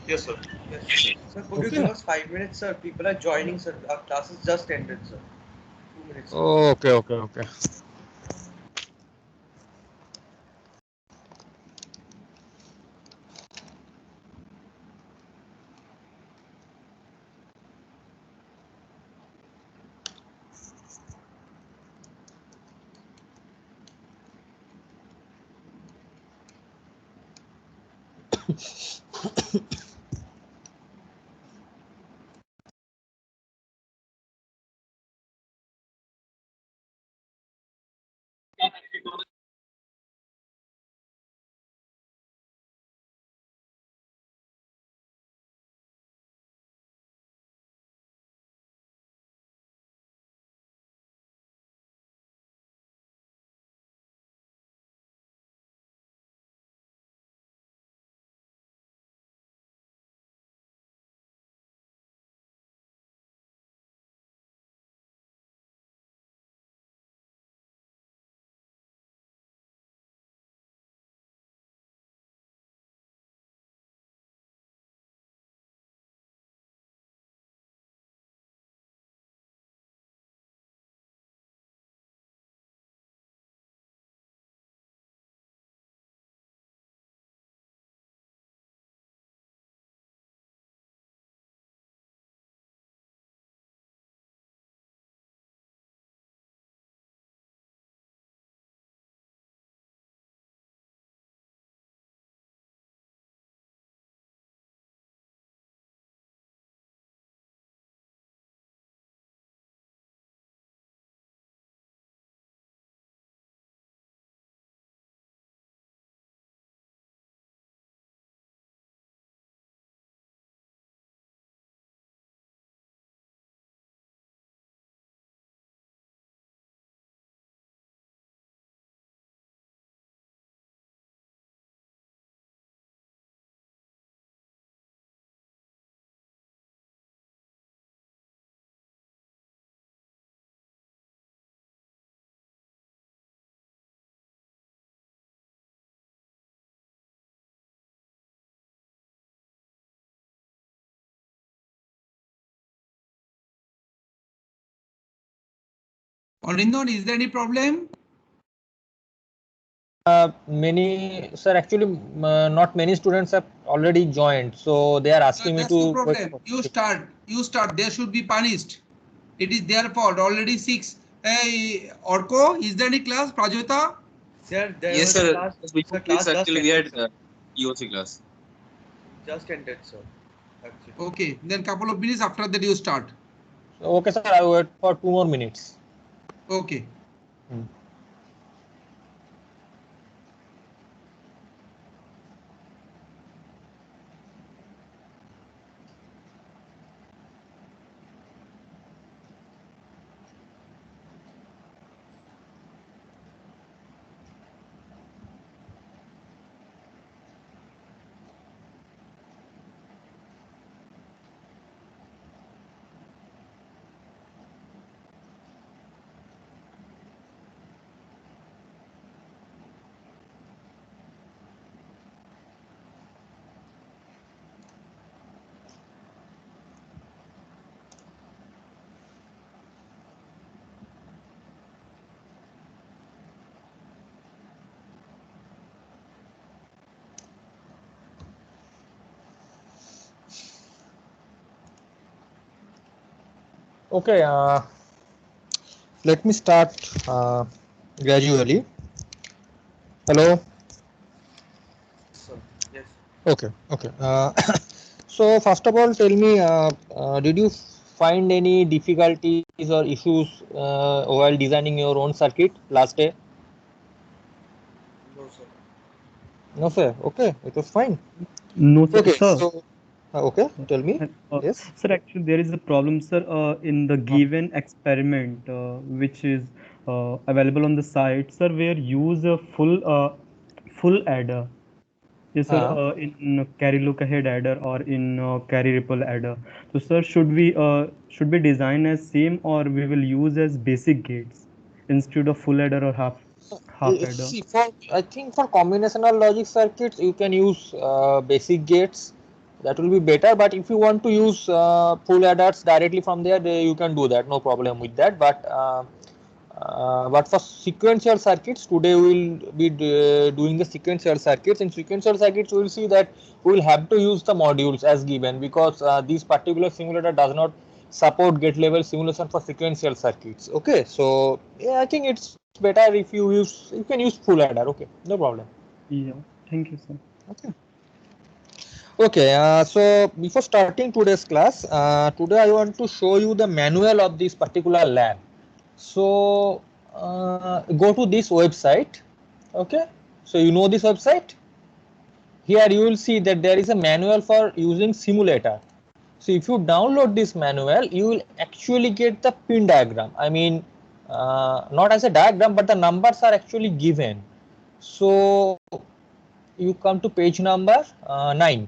Yes, sir. Yes, sir. Sir, could you give Okay. us 5 minutes, sir? People are joining, sir. Our classes just ended, sir. 2 minutes, sir. Oh, okay, okay, okay. Arindon, is there any problem? Many, sir, actually, not many students have already joined, so they are asking me That's no to wait problem. for. You start. You start. They should be punished. It is their fault. Already 6. Hey, Orko, is there any class? Prajota? There Yes, was a sir. class. Just Sir, before class this, just actually, we ended, had sir. POC class. Just ended, sir. Actually. Okay. Then couple of minutes after that you start. Okay, sir, I will wait for 2 more minutes. Okay. Hmm. Okay, let me start gradually. Hello. Sir. Yes. Okay, okay. So first of all, tell me, did you find any difficulties or issues while designing your own circuit last day? No, sir. No, sir. Okay, it was fine. No, sir. Okay, Sir, so okay, tell me. uh, Yes. sir, actually, there is a problem, sir, in the Uh, given experiment, which is available on the site, sir, where use a full adder. Yes, sir, uh, in carry look ahead adder or in carry ripple adder. So, sir, should we design as same, or we will use as basic gates instead of full adder or half adder? See, for I think for combinational logic circuits, you can use basic gates. That will be better, but if you want to use full adders directly from there, you can do that, no problem with that. But for sequential circuits, today we will be doing the sequential circuits. In sequential circuits, we will see that we will have to use the modules as given, because this particular simulator does not support gate level simulation for sequential circuits. Okay, so yeah, I think it's better if you can use full adder. Okay, no problem. Yeah. Thank you, sir. Okay. Okay, so before starting today's class, today I want to show you the manual of this particular lab. So go to this website. Okay, so you know this website. Here you will see that there is a manual for using simulator. So if you download this manual, you will actually get the pin diagram. I mean, not as a diagram, but the numbers are actually given. So you come to page number 9.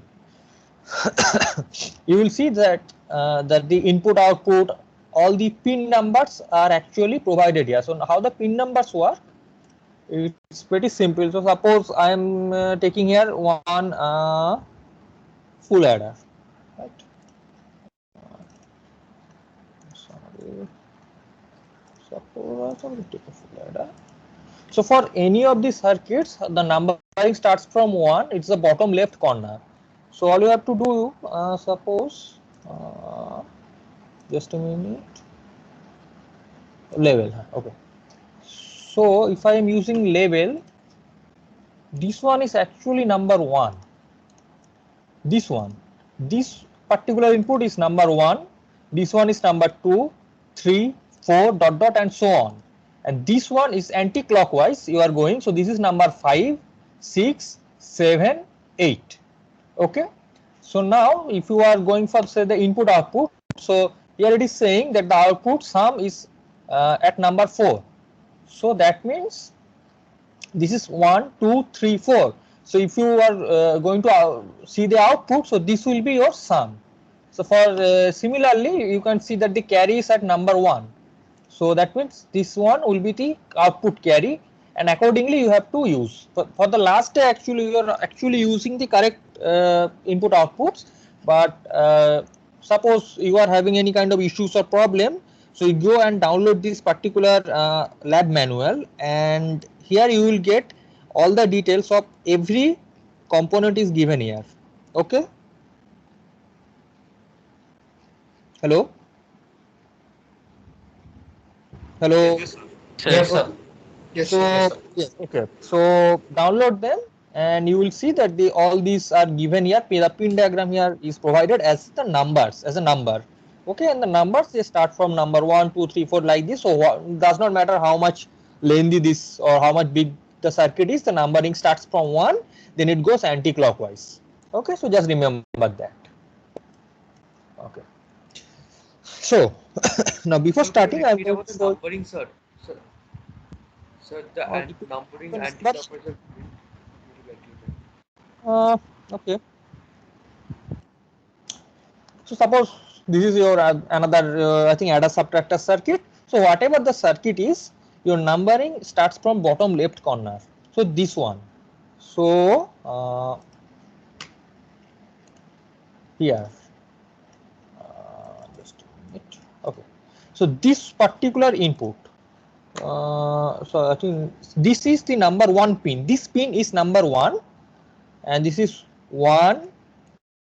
You will see that that the input output, all the pin numbers are actually provided here. So how the pin numbers work, it's pretty simple. So suppose I am taking here one full adder, right? Sorry, suppose I take a full adder. So for any of these circuits, the numbering starts from 1. It's the bottom left corner. So all you have to do, suppose, just a minute, level. Okay. So if I am using level, this one is actually number 1. This particular input is number 1. This one is number 2, 3, 4, dot dot, and so on. And this one is anti-clockwise. You are going. So this is number 5, 6, 7, 8. Okay. So now if you are going for, say, the input output, so here it is saying that the output sum is at number 4. So that means this is 1, 2, 3, 4. So if you are going to see the output, so this will be your sum. So for similarly, you can see that the carry is at number 1. So that means this one will be the output carry, and accordingly you have to use. For the last day, actually you are actually using the correct input outputs, but suppose you are having any kind of issues or problem, so you go and download this particular lab manual, and here you will get all the details of every component is given here. Okay. Hello. Hello. Yes, sir. Yes, sir. Okay. So yes, okay. So download them, and you will see that all these are given here. The pin diagram here is provided as the numbers, as a number. Okay, and the numbers, they start from number 1, 2, 3, 4 like this. So does not matter how much lengthy this or how much big the circuit is. The numbering starts from 1, then it goes anti-clockwise. Okay, so just remember that. Okay. So now before starting, I'm going to go. numbering, sir. Sir, the numbering But- anti-clockwise. Okay. So suppose this is your another I think adder subtractor circuit. So whatever the circuit is, your numbering starts from bottom left corner. So this one. So here, just a minute. Okay. So this particular input. So I think this is the number 1 pin. This pin is number 1, and this is 1,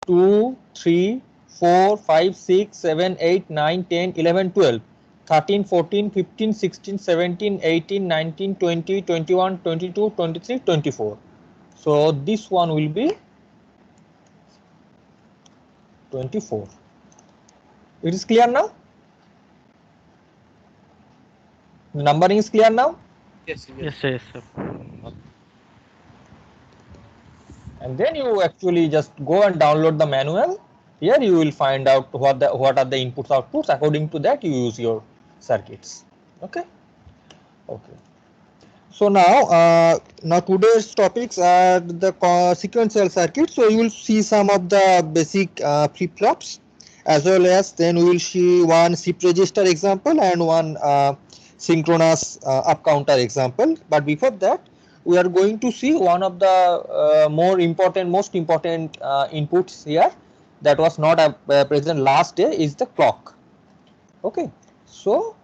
2, 3, 4, 5, 6, 7, 8, 9, 10, 11, 12, 13, 14, 15, 16, 17, 18, 19, 20, 21, 22, 23, 24. So this one will be 24. It is clear now? The numbering is clear now? Yes, Yes, sir. Yes, sir. And then you actually just go and download the manual. Here you will find out what are the inputs outputs. According to that, you use your circuits. Okay. Okay. So now today's topics are the sequential circuit. So you will see some of the basic flip-flops, as well as then we will see one shift register example and one synchronous up counter example. But before that, we are going to see one of the most important inputs here. that was not present last day is the clock. Okay, so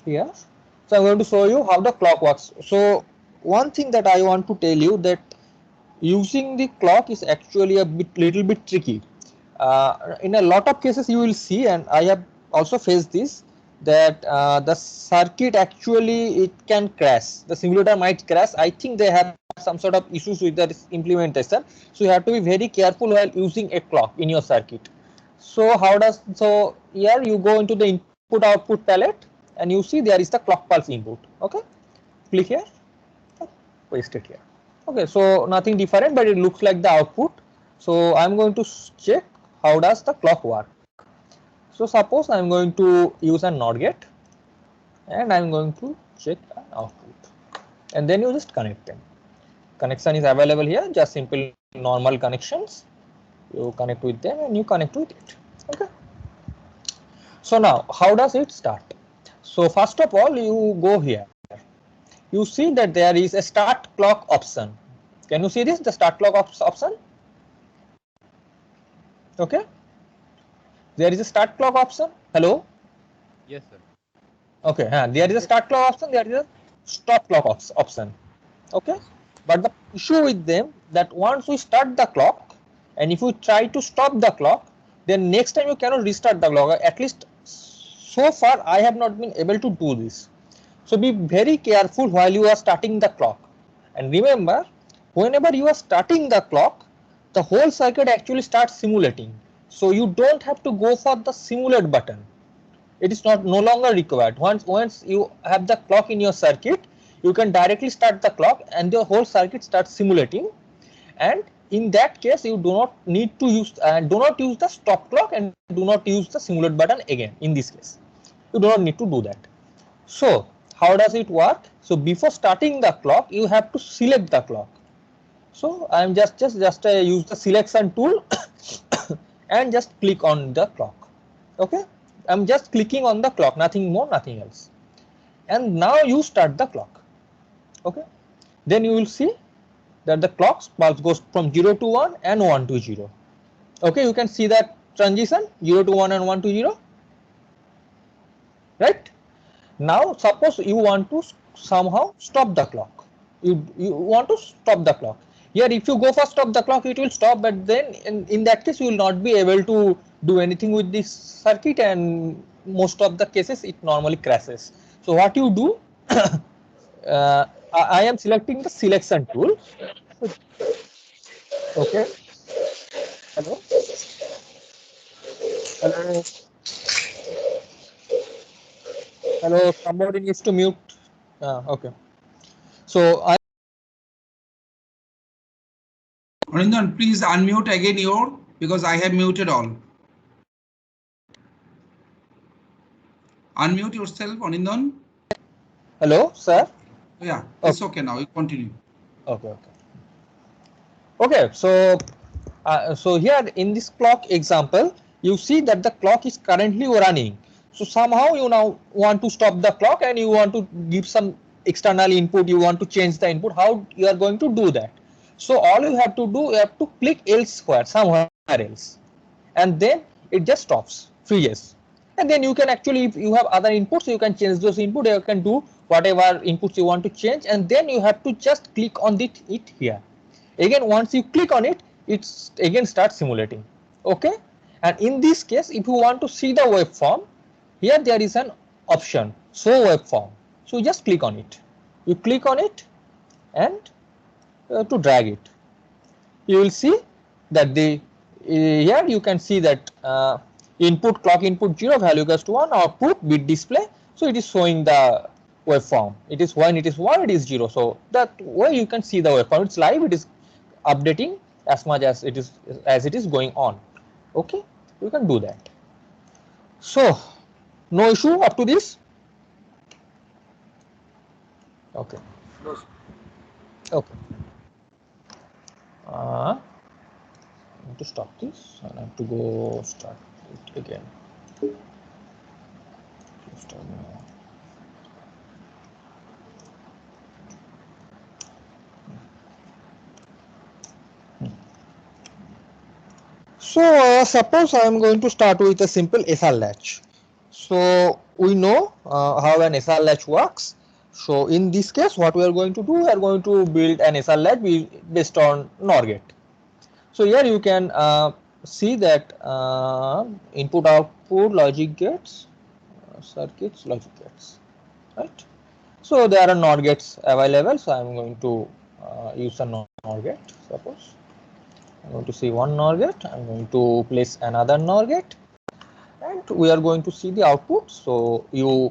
here, so I'm going to show you how the clock works. So one thing that I want to tell you, that using the clock is actually a little bit tricky. In a lot of cases you will see, and I have also faced this, that the circuit actually it can crash, the simulator might crash. I think they have some sort of issues with the implementation, so you have to be very careful while using a clock in your circuit. So how does, so here you go into the input output palette and you see there is the clock pulse input. Okay, click here, paste it here. Okay, so nothing different, but it looks like the output. So I'm going to check how does the clock work. So suppose I'm going to use a NOT gate and I'm going to check an output, and then you just connect them. Connection is available here, just simple normal connections. You connect with them and you connect with it. Okay. So now how does it start? So first of all, you go here. You see that there is a start clock option. Can you see this? The start clock option. Okay. There is a start clock option. Hello. Yes, sir. Okay. There is a start clock option. There is a stop clock option. Okay. But the issue with them, that once we start the clock and if we try to stop the clock, then next time you cannot restart the clock. At least so far I have not been able to do this. So be very careful while you are starting the clock. And remember, whenever you are starting the clock, the whole circuit actually starts simulating. So you don't have to go for the simulate button. It is not no longer required. Once you have the clock in your circuit, you can directly start the clock and the whole circuit starts simulating. And in that case, you do not need to use the stop clock and do not use the simulate button again. In this case, you do not need to do that. So how does it work? So before starting the clock, you have to select the clock. So I am just use the selection tool and just click on the clock. Okay, I'm just clicking on the clock, nothing more, nothing else. And now you start the clock. Okay, then you will see that the clock pulse goes from 0 to 1 and 1 to 0. Okay, you can see that transition 0 to 1 and 1 to 0, right? Now suppose you want to somehow stop the clock. You want to stop the clock. Here if you go for stop the clock, it will stop, but then in that case you will not be able to do anything with this circuit, and most of the cases it normally crashes. So what you do, I am selecting the selection tool. Okay. Hello. Hello. Hello. Somebody needs to mute. Okay. So I. Anindon, please unmute again your, because I have muted all. Unmute yourself, Anindon. Hello, sir. Yeah, it's okay now. You continue. Okay. Okay. So here in this clock example, you see that the clock is currently running. So somehow you now want to stop the clock and you want to give some external input. You want to change the input. How you are going to do that? So all you have to do, you have to click elsewhere, somewhere else, and then it just stops, freezes. And then you can actually, if you have other inputs, you can change those input. You can do whatever inputs you want to change, and then you have to just click on it here. Again, once you click on it, it's again starts simulating. Okay, and in this case, if you want to see the waveform, here there is an option, show waveform. So you just click on it. You click on it and to drag it, you will see that the here you can see that input clock input 0, value equals to 1, output bit display. So it is showing the waveform. It is when it is 1, it is 0. So that way you can see the waveform. It's live. It is updating as much as it is going on. Okay, you can do that. So no issue up to this. Okay. Okay. I have to stop this and I have to go start it again. So suppose I am going to start with a simple SR latch. So we know how an SR latch works. So in this case, what we are going to do, we are going to build an SR latch based on NOR gate. So here you can see that input output logic gates, circuits logic gates, right? So there are NOR gates available. So I am going to use a NOR gate. Suppose I'm going to see one NOR gate. I'm going to place another NOR gate, and we are going to see the output. So you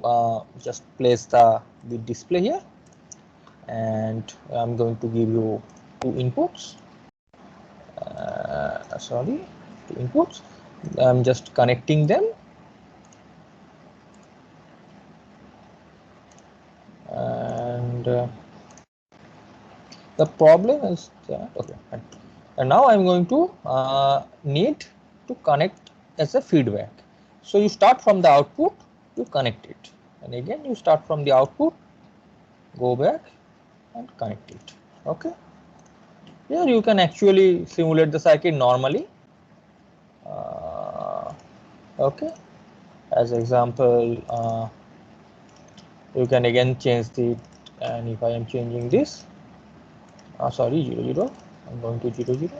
just place the display here, and I'm going to give you two inputs. Sorry, two inputs. I'm just connecting them, and the problem is that okay, and now I'm going to need to connect as a feedback. So you start from the output, you connect it, and again you start from the output, go back and connect it. Okay, here you can actually simulate the circuit normally. Okay, as example, you can again change the, and if I am changing this, sorry, 0 0, I'm going to 0 0.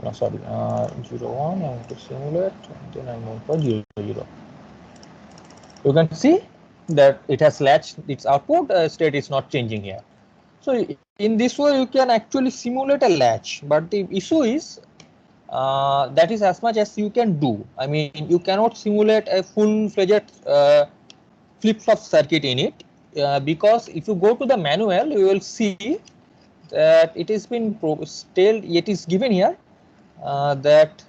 No, sorry, 0 1, I'm going to simulate, and then I'm going for 0 0. You can see that it has latched its output, state is not changing here. So in this way you can actually simulate a latch, but the issue is that is as much as you can do. I mean, you cannot simulate a full-fledged flip-flop circuit in it, because if you go to the manual, you will see that it has been it is given here that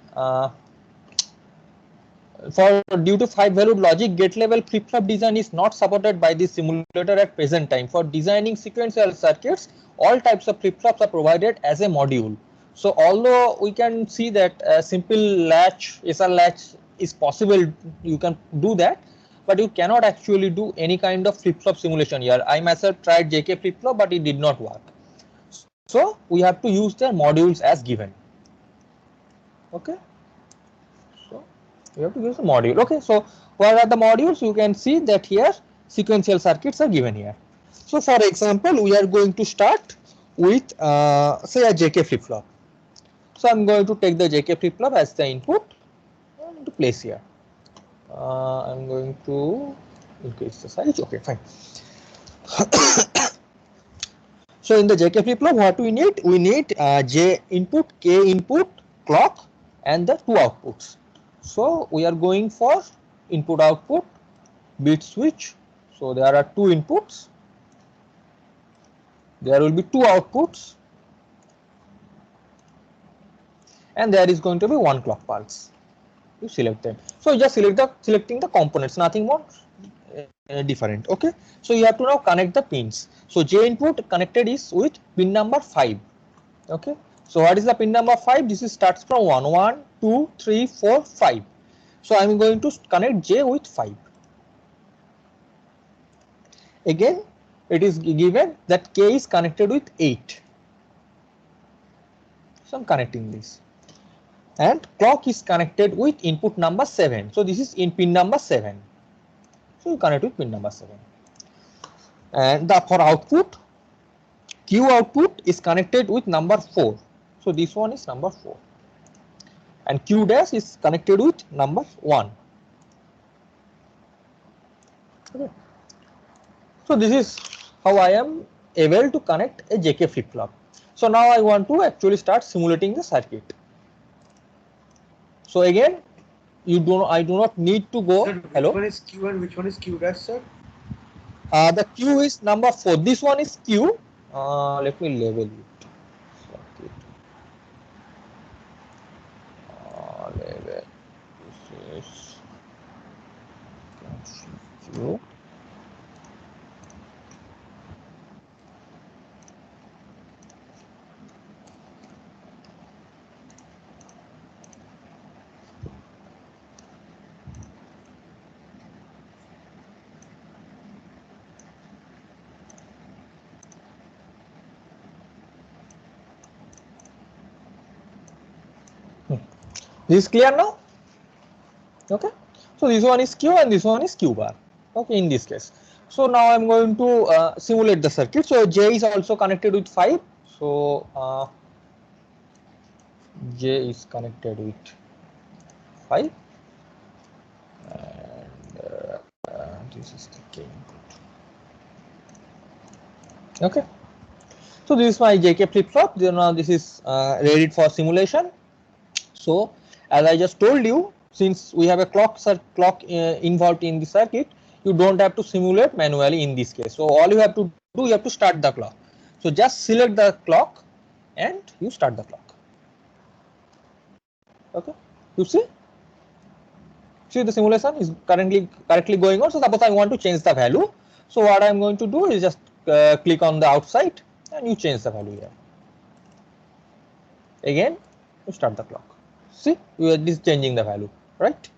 for due to 5-valued logic, gate level flip-flop design is not supported by the simulator at present time. For designing sequential circuits, all types of flip-flops are provided as a module. So although we can see that a simple latch, SR latch is possible, you can do that, but you cannot actually do any kind of flip-flop simulation here. I myself tried JK flip-flop, but it did not work. So we have to use their modules as given. Okay. So you have to use the module. Okay, so what are the modules? You can see that here sequential circuits are given here. So for example, we are going to start with say a JK flip-flop. So I'm going to take the JK flip-flop as the input and to place here. I'm going to increase the size. Okay, fine. So in the JK flip-flop, what we need? We need J input, K input, clock, and the two outputs. So we are going for input output bit switch. So there are two inputs. There will be two outputs, and there is going to be one clock pulse. You select them. So just selecting the components, nothing more different. Okay. So you have to now connect the pins. So J input connected is with pin number 5. Okay. So what is the pin number 5? This is starts from 1, 1, 2, 3, 4, 5. So I am going to connect J with 5. Again, it is given that K is connected with 8. So I am connecting this. And clock is connected with input number 7. So this is in pin number 7. So you connect with pin number 7. And for output, Q output is connected with number 4. So this one is number 4. And Q dash is connected with number 1. Okay. So this is how I am able to connect a JK flip-flop. So now I want to actually start simulating the circuit. So again, I do not need to go. Sir, which Hello. one is Q and which one is Q dash, sir? The Q is number 4. This one is Q. Let me label it. Circuit. Label. This is Q. This is clear now? Okay. So this one is Q and this one is Q bar. Okay, in this case. So now I'm going to simulate the circuit. So J is also connected with 5. So J is connected with 5. And this is the K input. Okay. So this is my JK flip-flop. Now this is ready for simulation. So as I just told you, since we have a clock involved in the circuit, you don't have to simulate manually in this case. So all you have to do, you have to start the clock. So just select the clock and you start the clock. Okay, you see the simulation is correctly going on. So suppose I want to change the value. So what I am going to do is just click on the outside and you change the value here. Again, you start the clock. See, it is changing the value, right?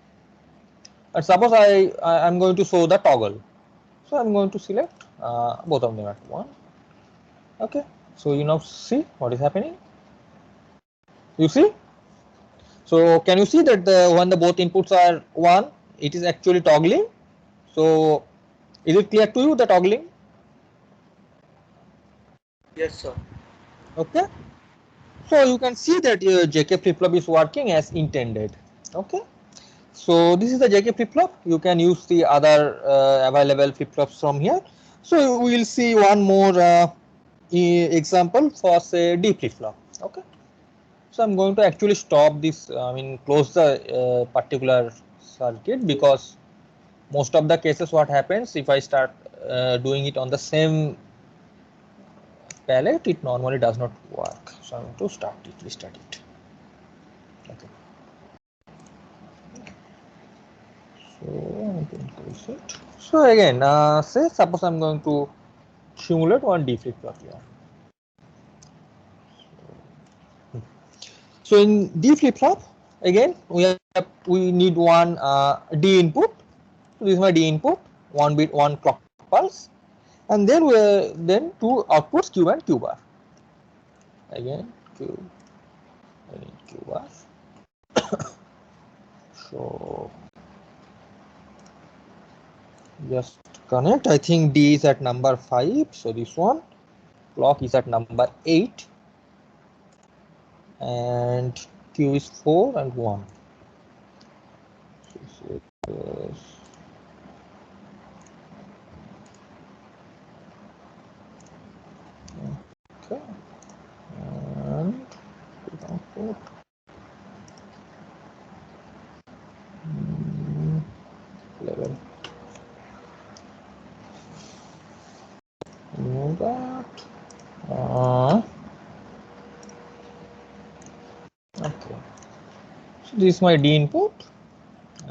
And suppose I am going to show the toggle. So I am going to select both of them at 1. Okay. So you now see what is happening. You see. So can you see that when the both inputs are 1, it is actually toggling. So is it clear to you, the toggling? Yes, sir. Okay. So you can see that your JK flip-flop is working as intended. Okay. So this is the JK flip-flop. You can use the other available flip-flops from here. So we will see one more example for say D flip-flop. Okay. So I'm going to actually stop this. Close the particular circuit, because most of the cases what happens, if I start doing it on the same palette, it normally does not work. So I'm going to restart it. Okay. So I'm going to increase it. So again, say suppose I'm going to simulate one D flip-flop here. So in D flip-flop, again we need one D input. So this is my D input, 1 bit, 1 clock pulse, and then two outputs Q and Q bar. Again Q and Q bar. So just connect. I think D is at number 5. So this one, clock is at number 8, and Q is 4 and 1. Okay, and output 11. Remove that. Okay. So this is my D input.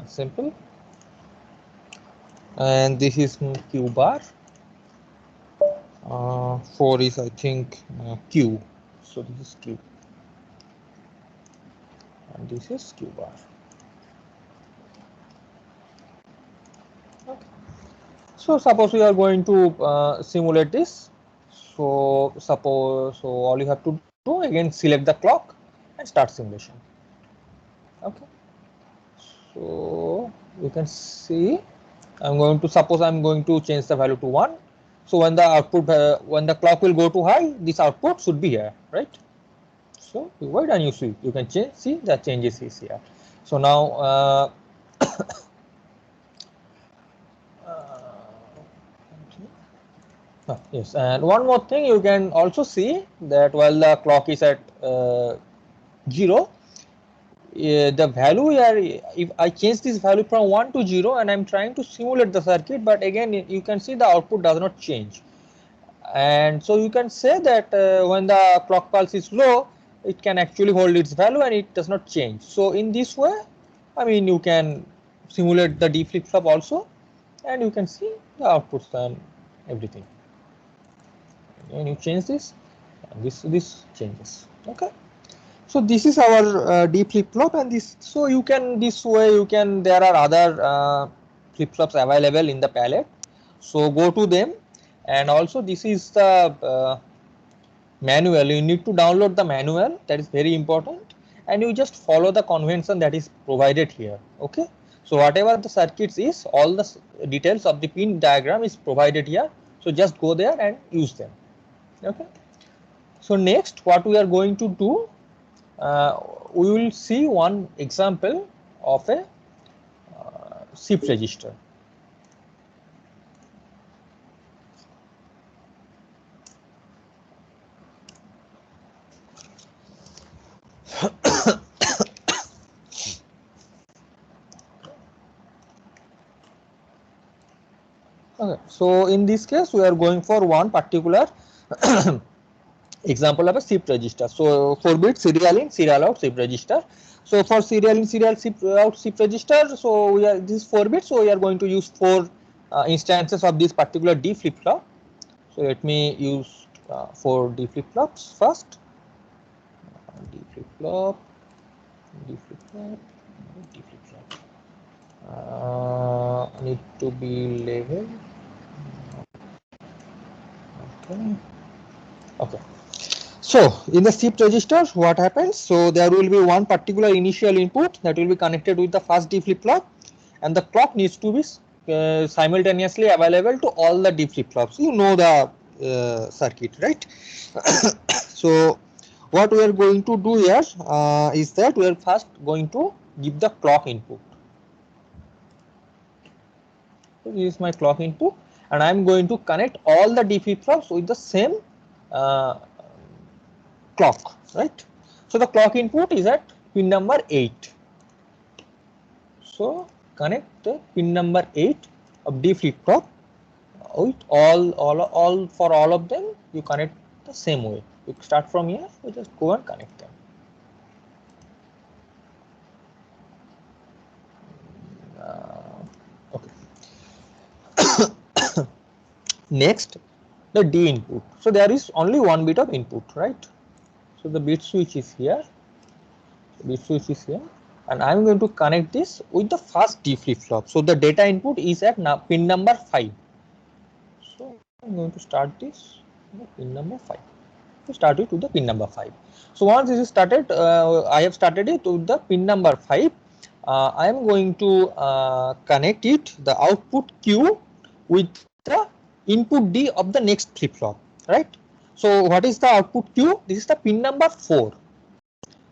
Simple. And this is Q bar. 4 is I think Q. So this is Q. And this is Q bar. Okay. So suppose we are going to simulate this. So all you have to do, again select the clock and start simulation. Okay. So you can see I'm going to change the value to 1. So when the output when the clock will go to high, this output should be here, right? So you wait and you see, you can see the changes is here. So now yes, and one more thing, you can also see that while the clock is at 0, the value here, if I change this value from 1 to 0 and I'm trying to simulate the circuit, but again you can see the output does not change. And so you can say that when the clock pulse is low, it can actually hold its value and it does not change. So in this way, you can simulate the D flip-flop also, and you can see the outputs and everything. And you change this, and this changes. Okay. So this is our D flip-flop, and so you can there are other flip-flops available in the palette. So go to them, and also this is the manual. You need to download the manual, that is very important. and you just follow the convention that is provided here. Okay, so whatever the circuits is, all the details of the pin diagram is provided here, so just go there and use them. Okay, so next what we are going to do, we will see one example of a shift register. Okay, so in this case we are going for one particular example of a shift register. So 4-bit serial in, serial out shift register. So for serial in, serial shift out shift register, so we are this 4 bits, so we are going to use 4 instances of this particular D flip flop. So let me use 4 D flip flops first. D flip flop, D flip flop, D flip flop. Need to be labeled. Okay. Okay. So in the shift registers, what happens? So there will be one particular initial input that will be connected with the first D flip flop, and the clock needs to be simultaneously available to all the D flip flops. You know the circuit, right? So what we are going to do here is that we are first going to give the clock input. So this is my clock input, and I am going to connect all the D flip flops with the same clock, right? So the clock input is at pin number 8. So connect the pin number 8 of D flip flop with all for all of them. You connect the same way. You start from here. You just go and connect them. Okay. Next, the D input. So there is only one bit of input, right? So the bit switch is here. Bit switch is here, and I am going to connect this with the first D flip flop. So the data input is at pin number 5. So I am going to start this pin number 5. To start it with the pin number 5. So once this is started, I have started it with the pin number 5. I am going to connect it, the output Q, with the input D of the next flip flop, right? So what is the output Q? This is the pin number 4.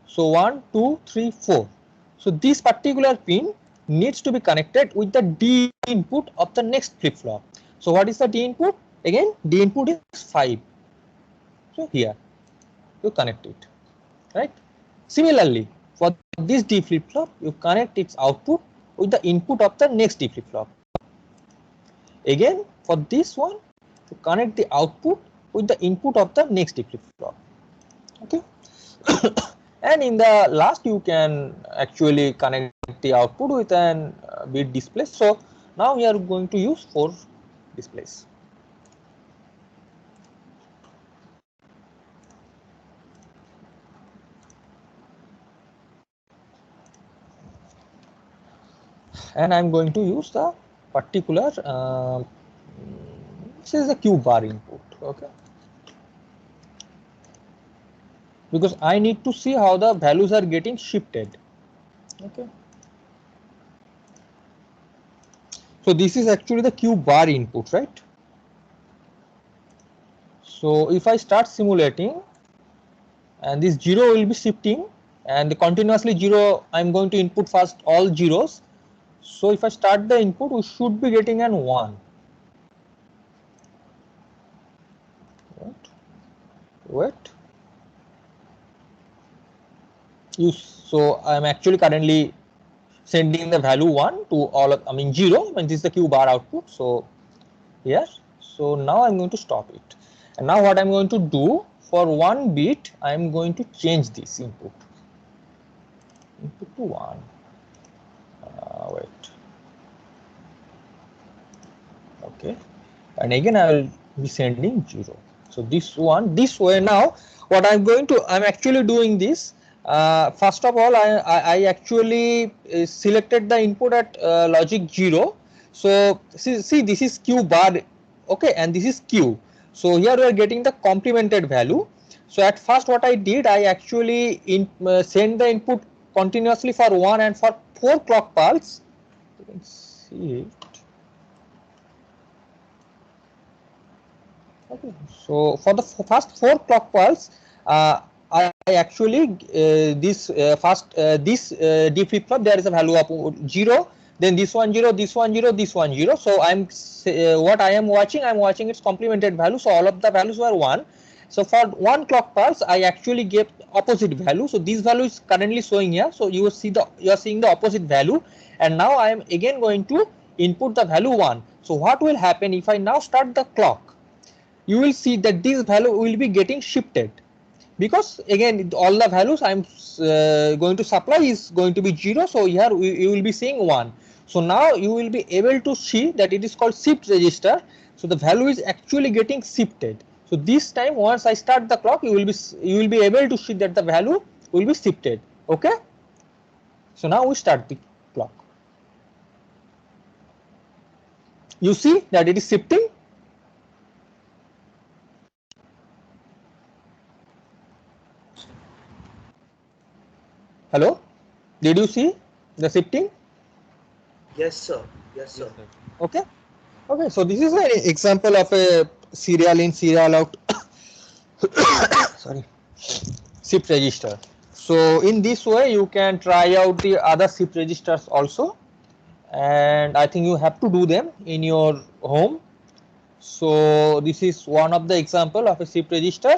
So 1, 2, 3, 4. So this particular pin needs to be connected with the D input of the next flip flop. So what is the D input? Again, D input is 5. So here you connect it, right? Similarly, for this D flip flop, you connect its output with the input of the next D flip flop. Again, for this one, you connect the output with the input of the next D flip flop. Okay. And in the last, you can actually connect the output with an bit display. So now we are going to use 4 displays. And I'm going to use the particular this is the Q bar input. Okay, because I need to see how the values are getting shifted. Okay, so this is actually the Q bar input, right? So if I start simulating, and this 0 will be shifting, and continuously 0, I'm going to input first all zeros. So if I start the input, we should be getting an 1. Wait. So I'm actually currently sending the value 1 to all of, 0, and this is the Q bar output. So here, so now I'm going to stop it. And now what I'm going to do, for 1 bit, I'm going to change this input to 1. Wait. Okay. And again, I will be sending 0. So this way now, what I'm actually doing this. First of all, I actually selected the input at logic 0. So see this is Q bar, okay, and this is Q. So here we are getting the complemented value. So at first what I did, I actually send the input continuously for 1 and for 4 clock pulse. You can see it. Okay. So for the first 4 clock pulse, I actually this D flip flop, there is a value of 0, then this one 0, this one 0, this one 0. So what I am watching, I am watching its complemented value. So all of the values were 1. So for 1 clock pulse, I actually gave opposite value. So this value is currently showing here. So you are seeing the opposite value, and now I am again going to input the value 1. So what will happen if I now start the clock? You will see that this value will be getting shifted, because again all the values I am going to supply is going to be 0. So here you will be seeing 1. So now you will be able to see that it is called shift register. So the value is actually getting shifted. So this time once I start the clock, you will be able to see that the value will be shifted. Okay. So now we start the clock. You see that it is shifting. Hello, did you see the shifting? Yes, sir. Yes, sir. Okay. Okay, so this is an example of a serial in, serial out sorry, shift register. So in this way you can try out the other shift registers also, and I think you have to do them in your home. So this is one of the example of a shift register,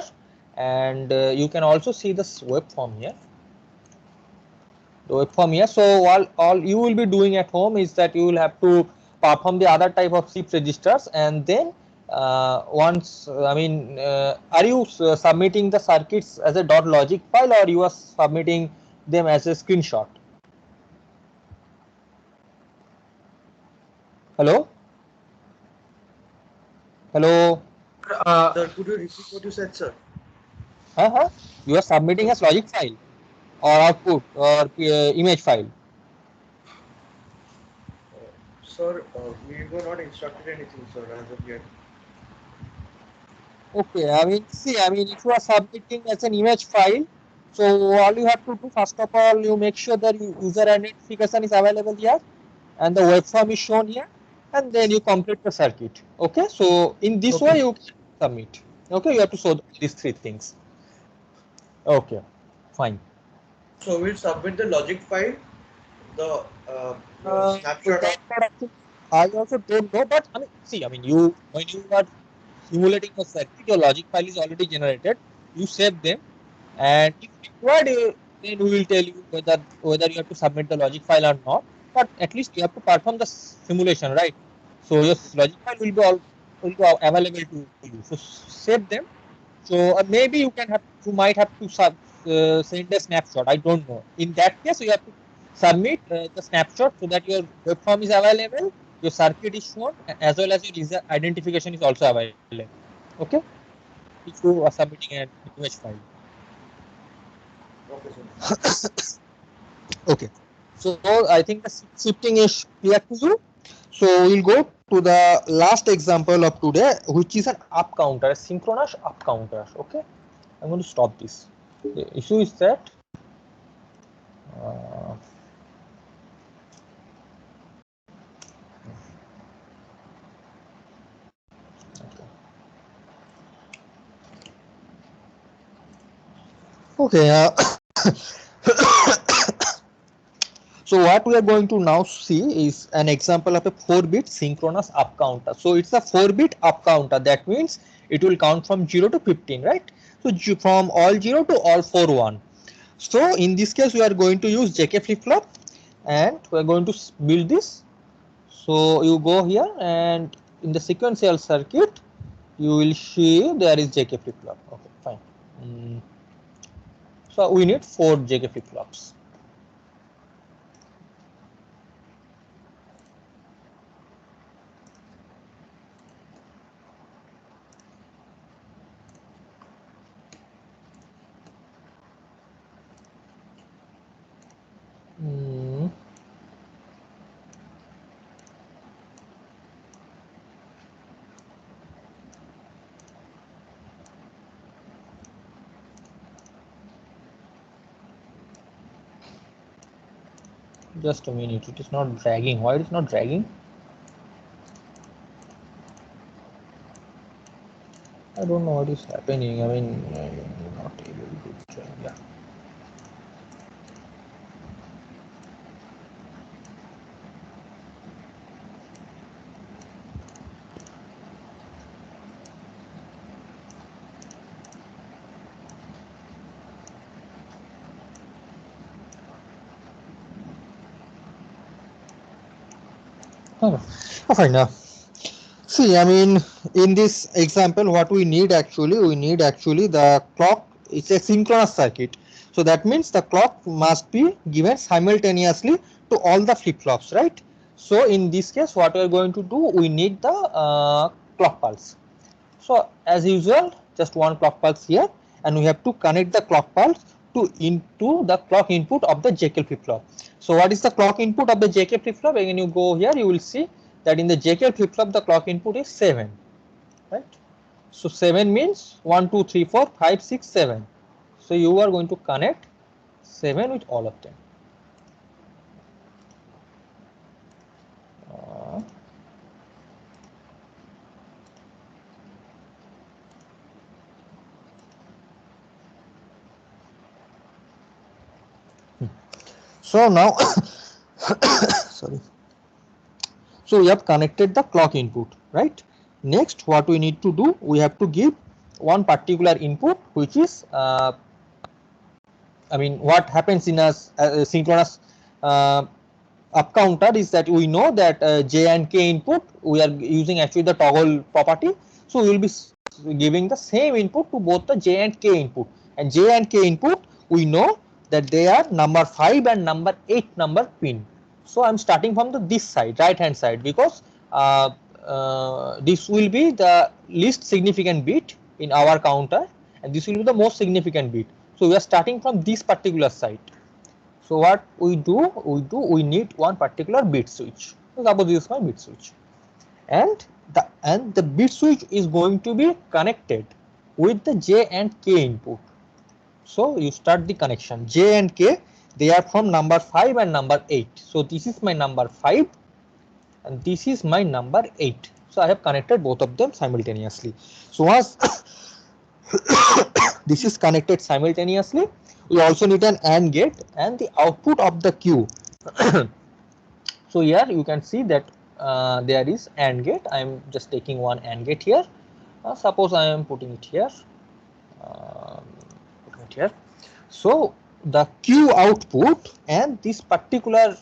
and you can also see this waveform here. The waveform here. So all you will be doing at home is that you will have to perform the other type of shift registers, and then once are you submitting the circuits as a .logic file, or you are submitting them as a screenshot? Hello, hello. Sir, could you repeat what you said, sir? You are submitting as logic file or output or image file. Sir, we were not instructed anything, sir, as of yet. Okay, if you are submitting as an image file, so all you have to do, first of all, you make sure that user identification is available here and the waveform is shown here, and then you complete the circuit. Okay, so in this way you can submit. Okay, you have to show these 3 things. Okay, fine. So we'll submit the logic file, the So snapshot of. that part actually I also don't know, but you when you are simulating a circuit, your logic file is already generated. You save them, and if required, then we will tell you whether you have to submit the logic file or not. But at least you have to perform the simulation, right? So your logic file will be available to you. So save them. So maybe you might have to send a snapshot. I don't know. In that case, you have to submit the snapshot so that your waveform is available, your circuit is shown, as well as your user identification is also available. Okay, if you are submitting an image file. Okay, sir. Okay, so I think the shifting is clear to you. So we'll go to the last example of today, which is an up counter, a synchronous up counter. Okay, I'm going to stop this. The issue is that uh, okay. So what we are going to now see is an example of a 4-bit synchronous up counter. So it's a 4-bit up counter. That means it will count from 0 to 15, right? So from all 0 to all 4 1. So in this case, we are going to use JK flip flop, and we are going to build this. So you go here, and in the sequential circuit, you will see there is JK flip flop. Okay, fine. So we need 4 JK flip flops. Just a minute, it is not dragging. Why it is not dragging? I don't know what is happening. I mean, I'm not able to join. Yeah. Oh, fine. See, I mean, in this example, what we need actually, the clock. It's a synchronous circuit. So that means the clock must be given simultaneously to all the flip-flops, right? So in this case, what we are going to do, we need the clock pulse. So as usual, just one clock pulse here, and we have to connect the clock pulse into the clock input of the JK flip-flop. So what is the clock input of the JK flip-flop? Again, you go here, you will see that in the JK flip-flop the clock input is 7, right? So 7 means 1, 2, 3, 4, 5, 6, 7. So you are going to connect 7 with all of them. So now, sorry. So we have connected the clock input, right? Next, what we need to do, we have to give one particular input, which is, I mean, what happens in a synchronous up counter is that we know that J and K input, we are using actually the toggle property. So we will be giving the same input to both the J and K input. And J and K input, we know that they are number 5 and number 8 number pin. So I'm starting from this side, right hand side, because this will be the least significant bit in our counter, and this will be the most significant bit. So we are starting from this particular side. So what we do, we need one particular bit switch. Suppose this is my bit switch, and the bit switch is going to be connected with the J and K input. So you start the connection. J and K, they are from number 5 and number 8. So this is my number 5 and this is my number 8. So I have connected both of them simultaneously. So once this is connected simultaneously, we also need an AND gate and the output of the Q. So here you can see that there is AND gate. I am just taking one AND gate here. Suppose I am putting it here. So the Q output and this particular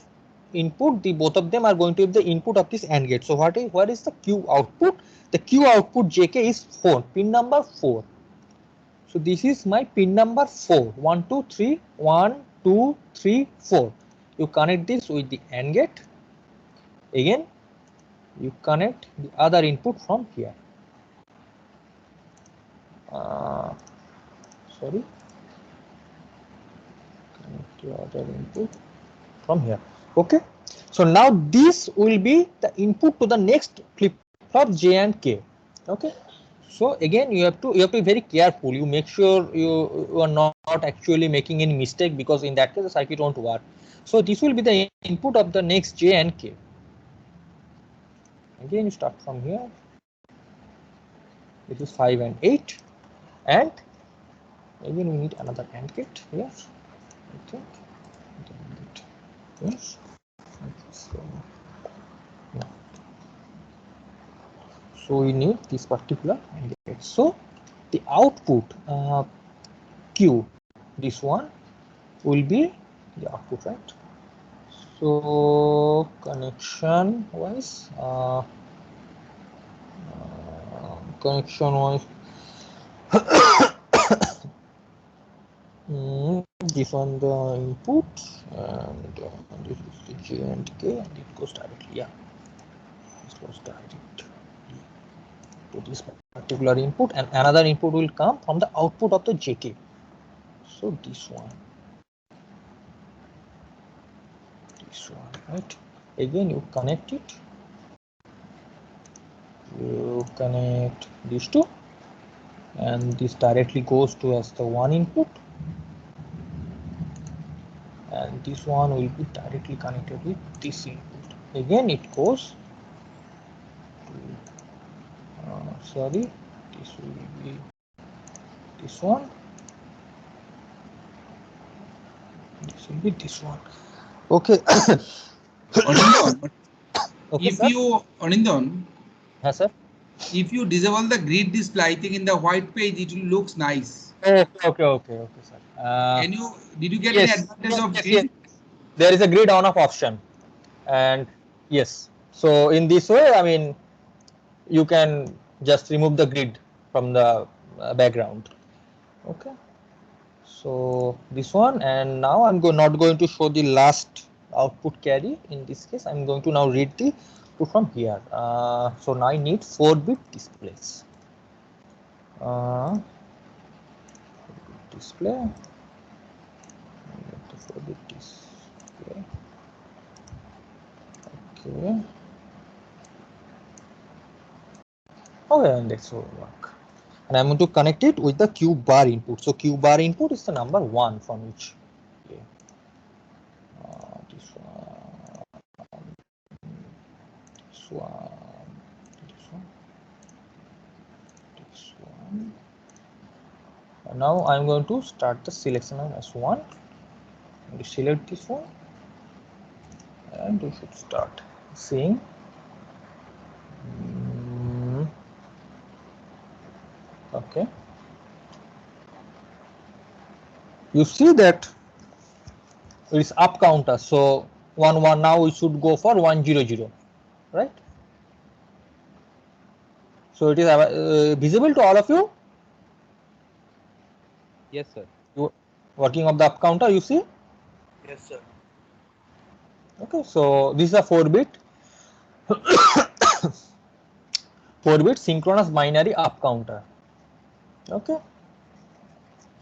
input, both of them are going to be the input of this AND gate. So what is the Q output? The Q output JK is 4, pin number 4. So this is my pin number 4. 1, 2, 3, 1, 2, 3, 4. You connect this with the AND gate. Again, you connect the other input from here. Sorry. Connect the other input from here. Okay. So now this will be the input to the next flip-flop J and K. Okay. So again, you have to be very careful. You make sure you are not actually making any mistake, because in that case the circuit won't work. So this will be the input of the next J and K. Again, you start from here. This is 5 and 8, and again we need another AND gate here. I think. Yes. So we need this particular AND gate. So the output Q, this one will be the output, right? So connection wise, this one the input, and this is the J and K, and it goes directly. Yeah, it goes directly to this particular input, and another input will come from the output of the JK. So this one, right? Again, you connect it. You connect these two, and this directly goes to as the one input, and and this one will be directly connected with this input. Again it goes to, sorry, this will be this one, this will be this one. Okay. Anindon, Okay, if sir. you Anindon, Yes, sir. if you disable the grid display, I think in the white page it looks nice. Okay, sir. Can you did you get any Yes, advantage of yes. grid? There is a grid on off option, and yes. So in this way, I mean, you can just remove the grid from the background. Okay. So this one, and now I'm not going to show the last output carry. In this case, I'm going to now read the output from here. So now I need 4-bit displays. Display. 4-bit display. Okay. Okay, and this will work. And I'm going to connect it with the Q bar input. So Q bar input is the number 1 from which. Okay. This one, this one, this one, this one. And now I'm going to start the selection of S1. I'm going to select this one, and we should start seeing. Okay. You see that it's up counter. So 1 1, now we should go for 1 0 0, right? So it is visible to all of you. Yes, sir. Working of the up counter, you see. Yes, sir. Okay, so this is a 4-bit 4-bit synchronous binary up counter. Okay,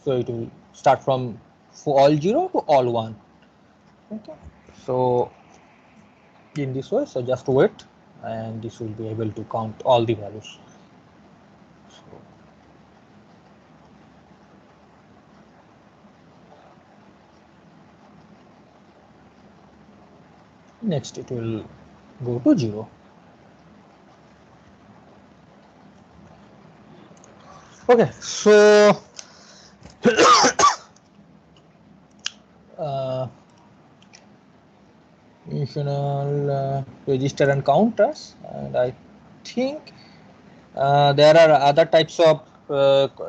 so it will start from all 0 to all 1. Okay, so in this way, so just wait, and this will be able to count all the values. So next it will go to 0. Okay, so initial register and counters, and I think there are other types of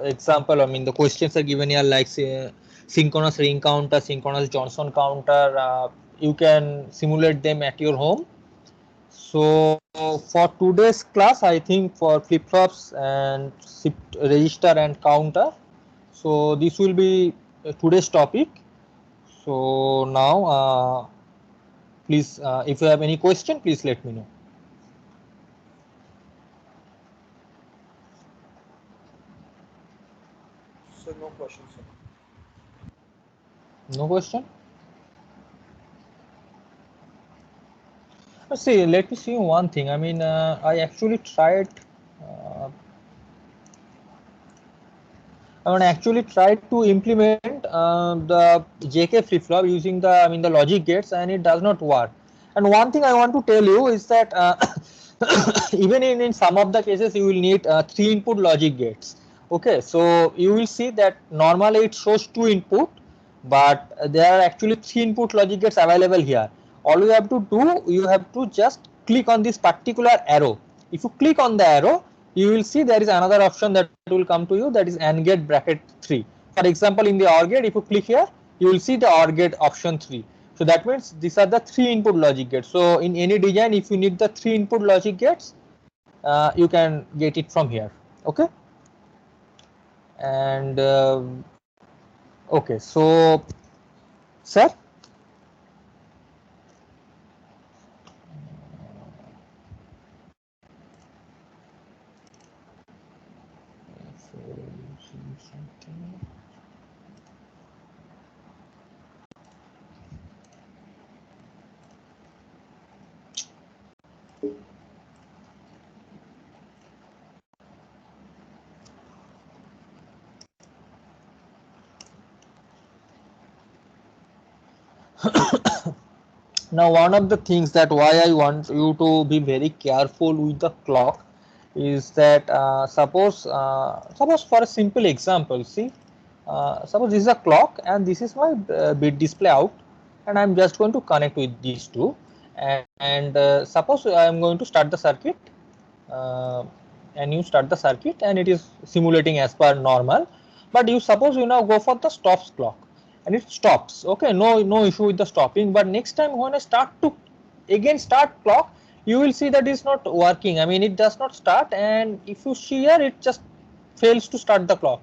example. I mean, the questions are given here like say, synchronous ring counter, synchronous Johnson counter. You can simulate them at your home. So for today's class, I think for flip-flops and shift register and counter, so this will be today's topic. So now please, if you have any question, please let me know. So no questions, sir. No question? See, let me see one thing. I mean, I actually tried. To implement the JK flip flop using the logic gates, and it does not work. And one thing I want to tell you is that even in some of the cases you will need 3 input logic gates. Okay, so you will see that normally it shows 2 input, but there are actually 3 input logic gates available here. All you have to do, you have to just click on this particular arrow. If you click on the arrow, you will see there is another option that will come to you, that is AND gate bracket 3. For example, in the OR gate, if you click here, you will see the OR gate option 3. So that means these are the 3 input logic gates. So in any design, if you need the 3 input logic gates, you can get it from here. Okay. And okay, so sir, Now, one of the things that why I want you to be very careful with the clock is that suppose for a simple example, see, suppose this is a clock and this is my bit display out, and I'm just going to connect with these two, and suppose I am going to start the circuit, uh, and you start the circuit and it is simulating as per normal, but you suppose you now go for the stops clock and it stops. Okay, no issue with the stopping, but next time when I start to again start clock, you will see that it's not working. I mean, it does not start, and if you see here, it just fails to start the clock.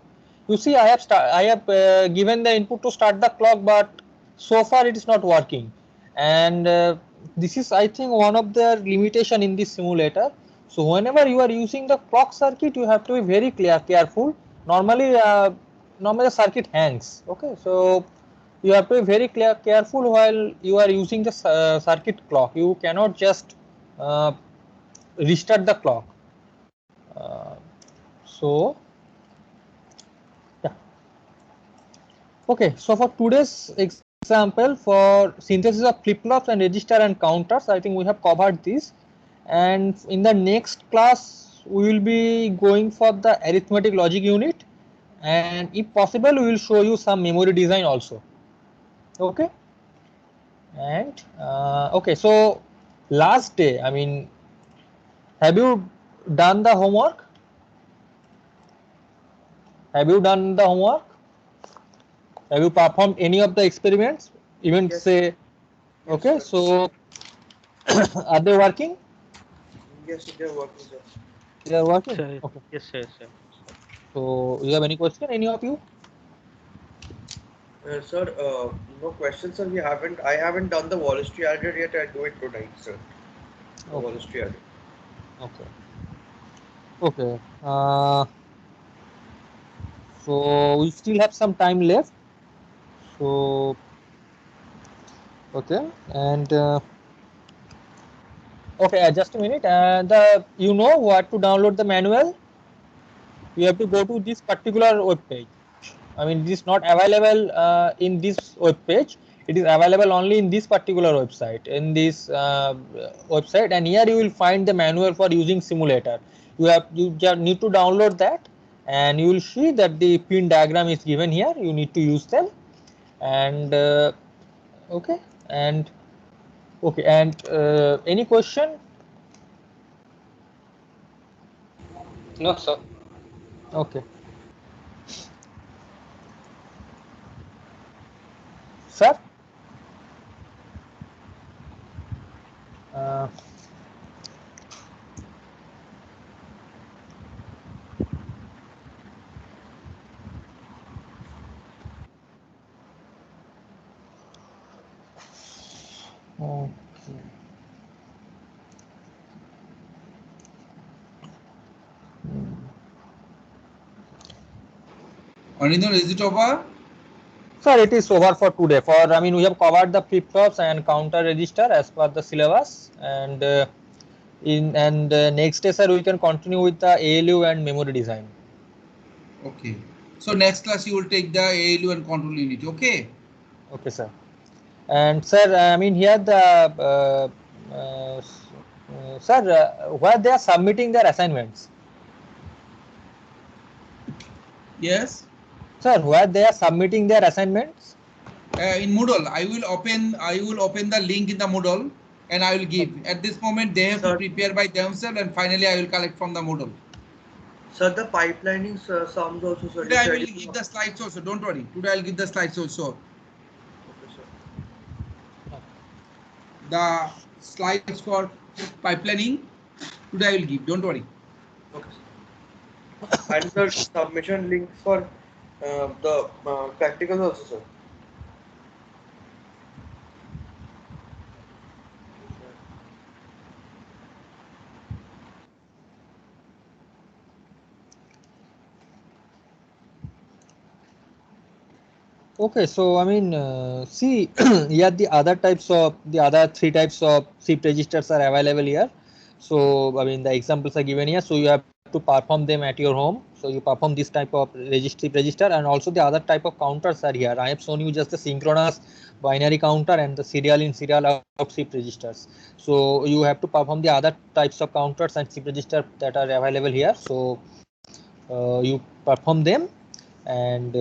You see, I have given the input to start the clock, but so far it is not working, and this is, I think, one of the limitation in this simulator. So whenever you are using the clock circuit, you have to be very careful. Normally, normally the circuit hangs. Okay, so you have to be very careful while you are using the circuit clock. You cannot just uh, restart the clock. So yeah. Okay, so for today's example, for synthesis of flip-flops and register and counters, I think we have covered this, and in the next class we will be going for the arithmetic logic unit, and if possible we will show you some memory design also. Okay, and okay, so last day, I mean, have you done the homework? Have you done the homework? Have you performed any of the experiments? Even Yes. say, Yes, okay, sir. so are they working? Yes, they're working, sir. They are working. Sir, Okay. yes, sir, sir. So you have any question? Any of you? Sir, no questions, sir. I haven't done the voluntary added yet. I'll do it tonight, sir. The Okay. voluntary added. Okay. Okay. So we still have some time left. So okay, and okay, just a minute. You know what to download the manual? You have to go to this particular web page. I mean, it is not available in this web page. It is available only in this particular website. In this website, and here you will find the manual for using simulator. You just need to download that, and you will see that the pin diagram is given here. You need to use them, and okay, and okay, and any question? No, sir. Okay, sir. Uh, okay. Anindra, is it over? Sir, it is over for today. I mean, we have covered the flip-flops and counter register as per the syllabus, and next day, sir, we can continue with the ALU and memory design. Okay. So next class you will take the ALU and control unit. Okay. Okay, sir. And sir, I mean here sir, where they are submitting their assignments. Yes. Sir, where they are submitting their assignments. In Moodle, I will open the link in the Moodle and I will give. At this moment, they have to Sir. prepare by themselves, and finally I will collect from the Moodle. Sir, the pipelining sums also, sir. Today I will give the slides also. Don't worry. Today I'll give the slides also. Okay, sir. The slides for pipelining today I will give. Don't worry. Okay, sir. And the submission links for the practicals also, sir. Okay, so I mean, see, here the other three types of shift registers are available here. So I mean, the examples are given here. So you have to to perform them at your home. So you perform this type of register, and also the other type of counters are here. I have shown you just the synchronous binary counter and the serial in serial out shift registers. So you have to perform the other types of counters and shift register that are available here. So you perform them, and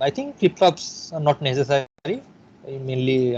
I think flip flops are not necessary. Mainly, I mean,